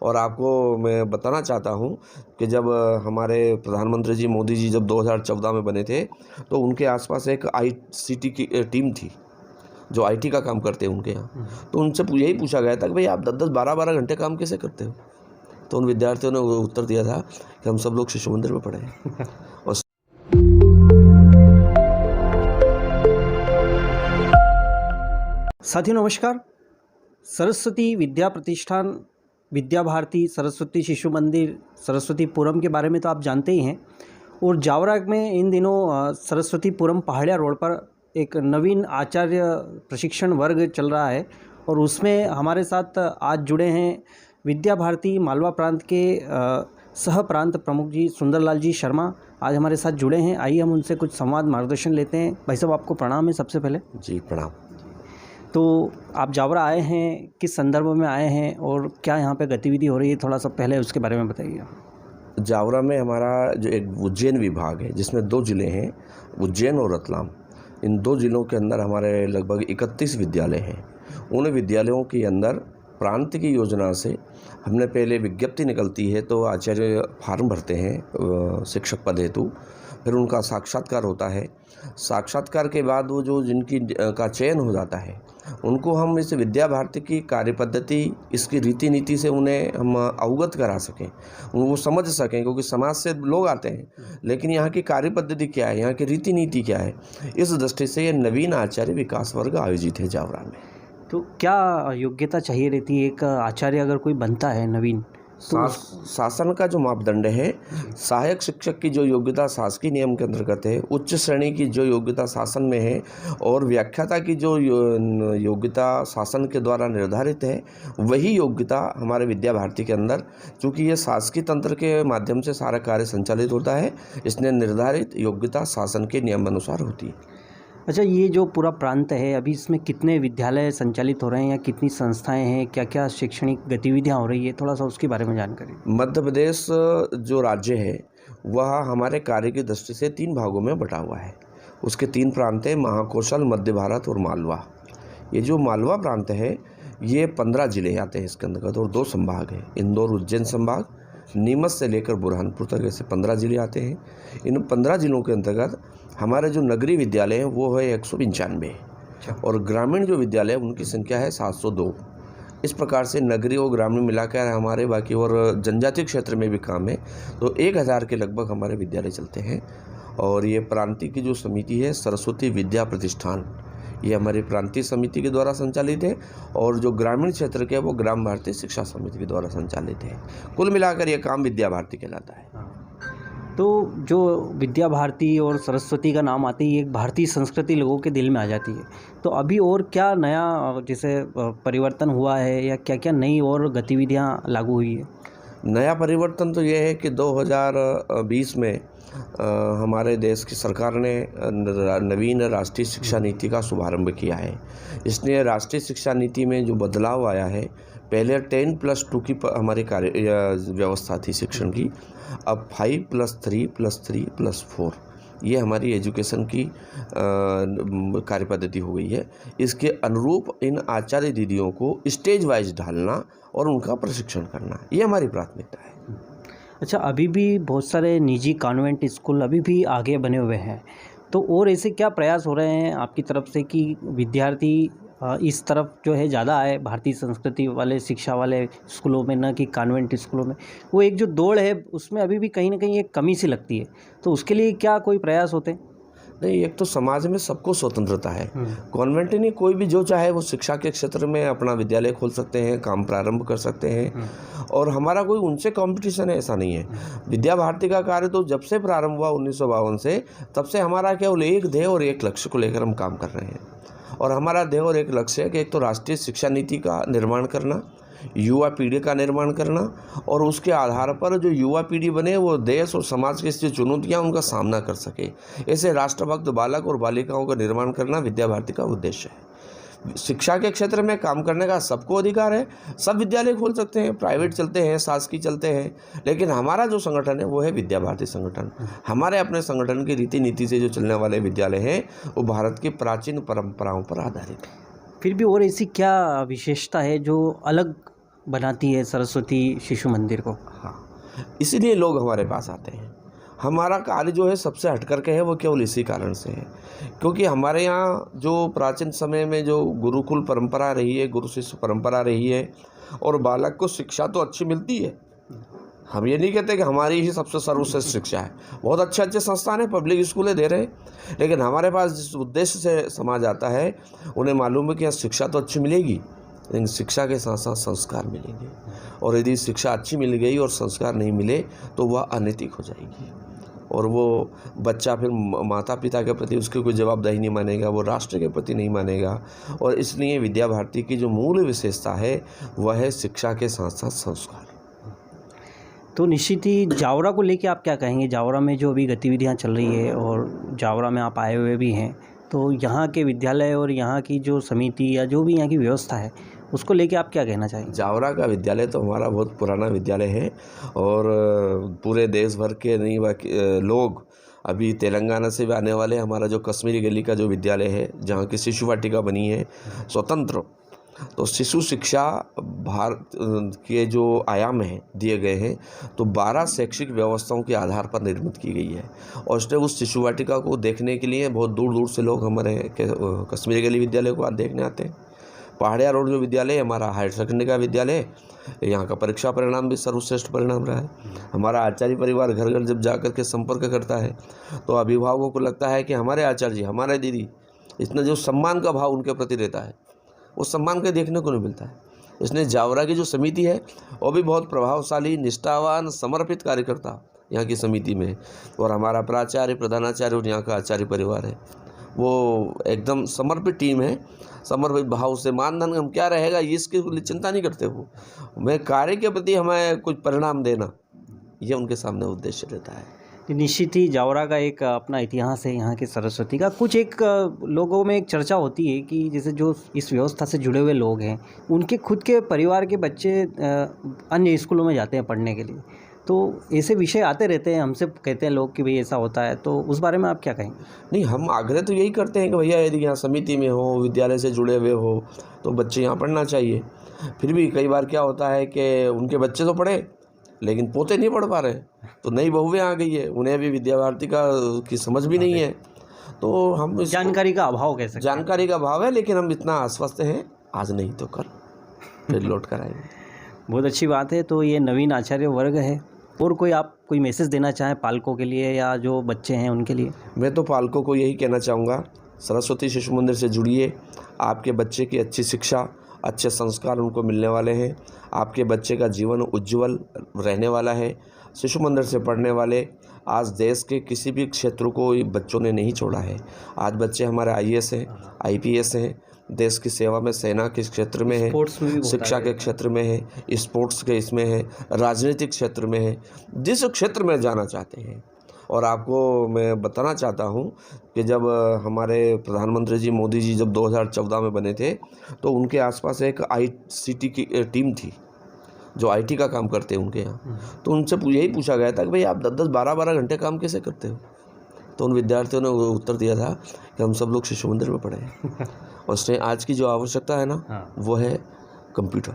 और आपको मैं बताना चाहता हूँ कि जब हमारे प्रधानमंत्री जी मोदी जी जब 2014 में बने थे तो उनके आसपास एक ICT की टीम थी जो IT का काम करते हैं उनके यहाँ। तो उनसे यही पूछा गया था कि भाई आप 10-10 12-12 घंटे काम कैसे करते हो? तो उन विद्यार्थियों ने उत्तर दिया था कि हम सब लोग शिशु मंदिर में पढ़े हैं। और साथियों नमस्कार। सरस्वती विद्या प्रतिष्ठान, विद्या भारती, सरस्वती शिशु मंदिर, सरस्वतीपुरम के बारे में तो आप जानते ही हैं। और जावरा में इन दिनों सरस्वतीपुरम पहाड़िया रोड पर एक नवीन आचार्य प्रशिक्षण वर्ग चल रहा है और उसमें हमारे साथ आज जुड़े हैं विद्या भारती मालवा प्रांत के सह प्रांत प्रमुख जी सुंदरलाल जी शर्मा आज हमारे साथ जुड़े हैं। आइए हम उनसे कुछ संवाद मार्गदर्शन लेते हैं। भाई साहब आपको प्रणाम है सबसे पहले। जी प्रणाम। तो आप जावरा आए हैं, किस संदर्भ में आए हैं और क्या यहाँ पे गतिविधि हो रही है, थोड़ा सा पहले उसके बारे में बताइए। जावरा में हमारा जो एक उज्जैन विभाग है जिसमें 2 ज़िले हैं, उज्जैन और रतलाम। इन 2 ज़िलों के अंदर हमारे लगभग 31 विद्यालय हैं। उन विद्यालयों के अंदर प्रांत की योजना से हमने पहले विज्ञप्ति निकलती है तो आचार्य फार्म भरते हैं शिक्षक पद हेतु, फिर उनका साक्षात्कार होता है। साक्षात्कार के बाद वो जो जिनकी का चयन हो जाता है उनको हम इस विद्या भारती की कार्यपद्धति, इसकी रीति नीति से उन्हें हम अवगत करा सकें, वो समझ सकें, क्योंकि समाज से लोग आते हैं लेकिन यहाँ की कार्यपद्धति क्या है, यहाँ की रीति नीति क्या है, इस दृष्टि से ये नवीन आचार्य विकास वर्ग आयोजित है जावरा में। तो क्या योग्यता चाहिए रहती है एक आचार्य अगर कोई बनता है नवीन? तो शासन का जो मापदंड है, सहायक शिक्षक की जो योग्यता शासकीय नियम के अंतर्गत है, उच्च श्रेणी की जो योग्यता शासन में है और व्याख्याता की जो योग्यता शासन के द्वारा निर्धारित है, वही योग्यता हमारे विद्या भारती के अंदर, चूँकि ये शासकीय तंत्र के माध्यम से सारा कार्य संचालित होता है, इसने निर्धारित योग्यता शासन के नियम अनुसार होती है। अच्छा, ये जो पूरा प्रांत है अभी इसमें कितने विद्यालय संचालित हो रहे हैं या कितनी संस्थाएं हैं, क्या क्या शैक्षणिक गतिविधियां हो रही है, थोड़ा सा उसके बारे में जानकारी। मध्य प्रदेश जो राज्य है वह हमारे कार्य की दृष्टि से 3 भागों में बटा हुआ है। उसके 3 प्रांत हैं, महाकौशल, मध्य भारत और मालवा। ये जो मालवा प्रांत है ये 15 ज़िले आते हैं इसके अंतर्गत और 2 संभाग हैं, इंदौर उज्जैन संभाग, नीमच से लेकर बुरहानपुर तक ऐसे 15 ज़िले आते हैं। इन 15 ज़िलों के अंतर्गत हमारे जो नगरीय विद्यालय हैं वो है 195 और ग्रामीण जो विद्यालय है उनकी संख्या है 702। इस प्रकार से नगरीय और ग्रामीण मिलाकर हमारे बाकी और जनजातीय क्षेत्र में भी काम है, तो 1000 के लगभग हमारे विद्यालय चलते हैं। और ये प्रांतीय की जो समिति है सरस्वती विद्या प्रतिष्ठान, ये हमारी प्रांतीय समिति के द्वारा संचालित है और जो ग्रामीण क्षेत्र के वो ग्राम भारती शिक्षा समिति के द्वारा संचालित है। कुल मिलाकर ये काम विद्या भारती कहलाता है। तो जो विद्या भारती और सरस्वती का नाम आते ही एक भारतीय संस्कृति लोगों के दिल में आ जाती है, तो अभी और क्या नया जैसे परिवर्तन हुआ है या क्या क्या नई और गतिविधियां लागू हुई है? नया परिवर्तन तो ये है कि 2020 में हमारे देश की सरकार ने नवीन राष्ट्रीय शिक्षा नीति का शुभारंभ किया है। इसलिए राष्ट्रीय शिक्षा नीति में जो बदलाव आया है, पहले 10+2 की हमारी कार्य व्यवस्था थी शिक्षण की, अब 5+3+3+4 ये हमारी एजुकेशन की कार्यपद्धति हो गई है। इसके अनुरूप इन आचार्य दीदियों को स्टेज वाइज ढालना और उनका प्रशिक्षण करना, ये हमारी प्राथमिकता है। अच्छा, अभी भी बहुत सारे निजी कॉन्वेंट स्कूल अभी भी आगे बने हुए हैं, तो और ऐसे क्या प्रयास हो रहे हैं आपकी तरफ से कि विद्यार्थी इस तरफ जो है ज़्यादा आए, भारतीय संस्कृति वाले शिक्षा वाले स्कूलों में, न कि कॉन्वेंट स्कूलों में? वो एक जो दौड़ है उसमें अभी भी कहीं ना कहीं एक कमी सी लगती है, तो उसके लिए क्या कोई प्रयास होते हैं? नहीं, एक तो समाज में सबको स्वतंत्रता है, कॉन्वेंट नहीं, कोई भी जो चाहे वो शिक्षा के क्षेत्र में अपना विद्यालय खोल सकते हैं, काम प्रारंभ कर सकते हैं और हमारा कोई उनसे कंपटीशन है ऐसा नहीं है। विद्या भारती का कार्य तो जब से प्रारंभ हुआ 1952 से, तब से हमारा केवल एक ध्येय और एक लक्ष्य को लेकर हम काम कर रहे हैं। और हमारा ध्येय और एक लक्ष्य है कि एक तो राष्ट्रीय शिक्षा नीति का निर्माण करना, युवा पीढ़ी का निर्माण करना और उसके आधार पर जो युवा पीढ़ी बने वो देश और समाज की जो चुनौतियाँ उनका सामना कर सके, ऐसे राष्ट्रभक्त बालक और बालिकाओं का निर्माण करना विद्या भारती का उद्देश्य है। शिक्षा के क्षेत्र में काम करने का सबको अधिकार है, सब विद्यालय खोल सकते हैं, प्राइवेट चलते हैं, शासकीय चलते हैं, लेकिन हमारा जो संगठन है वो है विद्या भारती संगठन। हमारे अपने संगठन की रीति नीति से जो चलने वाले विद्यालय हैं वो भारत की प्राचीन परंपराओं पर आधारित है। फिर भी और ऐसी क्या विशेषता है जो अलग बनाती है सरस्वती शिशु मंदिर को? हाँ, इसीलिए लोग हमारे पास आते हैं। हमारा कार्य जो है सबसे हट करके है, वो केवल इसी कारण से है क्योंकि हमारे यहाँ जो प्राचीन समय में जो गुरुकुल परंपरा रही है, गुरु शिष्य परंपरा रही है, और बालक को शिक्षा तो अच्छी मिलती है। हम ये नहीं कहते कि हमारी ही सबसे सर्वश्रेष्ठ शिक्षा है, बहुत अच्छे अच्छे संस्थान है, पब्लिक स्कूलें दे रहे हैं, लेकिन हमारे पास जिस उद्देश्य से समाज आता है उन्हें मालूम है कि यहाँ शिक्षा तो अच्छी मिलेगी, लेकिन शिक्षा के साथ साथ संस्कार मिलेंगे, और यदि शिक्षा अच्छी मिल गई और संस्कार नहीं मिले तो वह अनैतिक हो जाएगी, और वो बच्चा फिर माता पिता के प्रति उसकी कोई जवाबदेही नहीं मानेगा, वो राष्ट्र के प्रति नहीं मानेगा। और इसलिए विद्या भारती की जो मूल विशेषता है वह है शिक्षा के साथ साथ संस्कार। तो निश्चित ही जावरा को लेके आप क्या कहेंगे? जावरा में जो अभी गतिविधियां चल रही है और जावरा में आप आए हुए भी हैं, तो यहाँ के विद्यालय और यहाँ की जो समिति या जो भी यहाँ की व्यवस्था है उसको लेके आप क्या कहना चाहेंगे? जावरा का विद्यालय तो हमारा बहुत पुराना विद्यालय है, और पूरे देश भर के नहीं बाकी लोग अभी तेलंगाना से भी आने वाले। हमारा जो कश्मीरी गली का जो विद्यालय है, जहाँ की शिशु वाटिका बनी है स्वतंत्र, तो शिशु शिक्षा भारत के जो आयाम हैं दिए गए हैं, तो 12 शैक्षिक व्यवस्थाओं के आधार पर निर्मित की गई है, और इसलिए उस शिशु वाटिका को देखने के लिए बहुत दूर दूर से लोग हमारे कश्मीरी गली विद्यालय को देखने आते हैं। पहाड़िया रोड जो विद्यालय है हमारा हायर सेकेंडरी का विद्यालय, यहाँ का परीक्षा परिणाम भी सर्वश्रेष्ठ परिणाम रहा है। हमारा आचार्य परिवार घर घर जब जाकर के संपर्क करता है तो अभिभावकों को लगता है कि हमारे आचार्य जी, हमारे दीदी, इतना जो सम्मान का भाव उनके प्रति रहता है, उस सम्मान के देखने को नहीं मिलता है। इसलिए जावरा की जो समिति है वो भी बहुत प्रभावशाली, निष्ठावान, समर्पित कार्यकर्ता यहाँ की समिति में, और हमारा प्राचार्य, प्रधानाचार्य और यहाँ का आचार्य परिवार है, वो एकदम समर्पित टीम है। समर्पित भाव से मानधन हम क्या रहेगा इसके लिए चिंता नहीं करते हो, मैं कार्य के प्रति हमें कुछ परिणाम देना, ये उनके सामने उद्देश्य रहता है। निश्चित ही जावरा का एक अपना इतिहास है यहाँ के सरस्वती का। कुछ एक लोगों में एक चर्चा होती है कि जैसे जो इस व्यवस्था से जुड़े हुए लोग हैं उनके खुद के परिवार के बच्चे अन्य स्कूलों में जाते हैं पढ़ने के लिए, तो ऐसे विषय आते रहते हैं, हमसे कहते हैं लोग कि भाई ऐसा होता है, तो उस बारे में आप क्या कहेंगे? नहीं, हम आग्रह तो यही करते हैं कि भैया यदि यहाँ समिति में हो, विद्यालय से जुड़े हुए हो, तो बच्चे यहाँ पढ़ना चाहिए। फिर भी कई बार क्या होता है कि उनके बच्चे तो पढ़े लेकिन पोते नहीं पढ़ पा रहे, तो नई बहुएं आ गई है, उन्हें भी विद्या भारती की समझ भी नहीं है, तो हम जानकारी का अभाव कह सकते हैं। जानकारी का अभाव है, लेकिन हम इतना आश्वस्त हैं, आज नहीं तो कल फिर लौट कर आएंगे। बहुत अच्छी बात है। तो ये नवीन आचार्य वर्ग है, और कोई मैसेज देना चाहें पालकों के लिए या जो बच्चे हैं उनके लिए? मैं तो पालकों को यही कहना चाहूँगा, सरस्वती शिशु मंदिर से जुड़िए, आपके बच्चे की अच्छी शिक्षा, अच्छे संस्कार उनको मिलने वाले हैं, आपके बच्चे का जीवन उज्जवल रहने वाला है। शिशु मंदिर से पढ़ने वाले आज देश के किसी भी क्षेत्र को बच्चों ने नहीं छोड़ा है। आज बच्चे हमारे IAS हैं, IPS हैं, देश की सेवा में, सेना के क्षेत्र में है, शिक्षा के क्षेत्र में है, स्पोर्ट्स के इसमें है, राजनीतिक क्षेत्र में है, जिस क्षेत्र में जाना चाहते हैं। और आपको मैं बताना चाहता हूं कि जब हमारे प्रधानमंत्री जी मोदी जी जब 2014 में बने थे, तो उनके आसपास एक ICT की टीम थी जो IT का काम करते हैं उनके यहाँ। तो उनसे यही पूछा गया था कि भाई आप 10-10, 12-12 घंटे काम कैसे करते हो? तो उन विद्यार्थियों ने उत्तर दिया था कि हम सब लोग शिशु मंदिर में पढ़े हैं। और उसने आज की जो आवश्यकता है ना, वो है कंप्यूटर।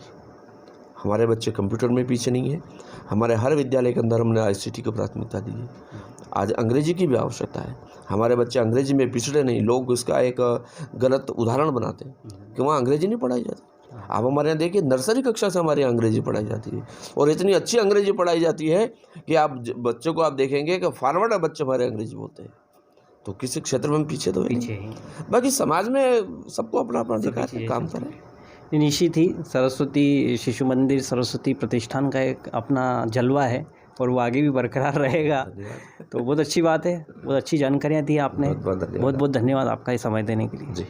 हमारे बच्चे कंप्यूटर में पीछे नहीं है। हमारे हर विद्यालय के अंदर हमने ICT को प्राथमिकता दी है। आज अंग्रेजी की भी आवश्यकता है, हमारे बच्चे अंग्रेजी में पिछड़े नहीं। लोग इसका एक गलत उदाहरण बनाते हैं कि वहाँ अंग्रेजी नहीं पढ़ाई जाती। आप हमारे यहाँ देखिए, नर्सरी कक्षा से हमारे यहाँ अंग्रेजी पढ़ाई जाती है, और इतनी अच्छी अंग्रेजी पढ़ाई जाती है कि आप बच्चों को आप देखेंगे कि फॉरवर्ड बच्चे हमारे अंग्रेजी बोलते हैं। तो किसी क्षेत्र में पीछे तो पीछे ही, बाकी समाज में सबको अपना अपना अधिकार है, काम करें। निश्चित ही सरस्वती शिशु मंदिर, सरस्वती प्रतिष्ठान का एक अपना जलवा है, और वो आगे भी बरकरार रहेगा। तो बहुत अच्छी बात है, बहुत अच्छी जानकारियाँ दी आपने। बहुत बहुत धन्यवाद आपका ये समय देने के लिए। जी।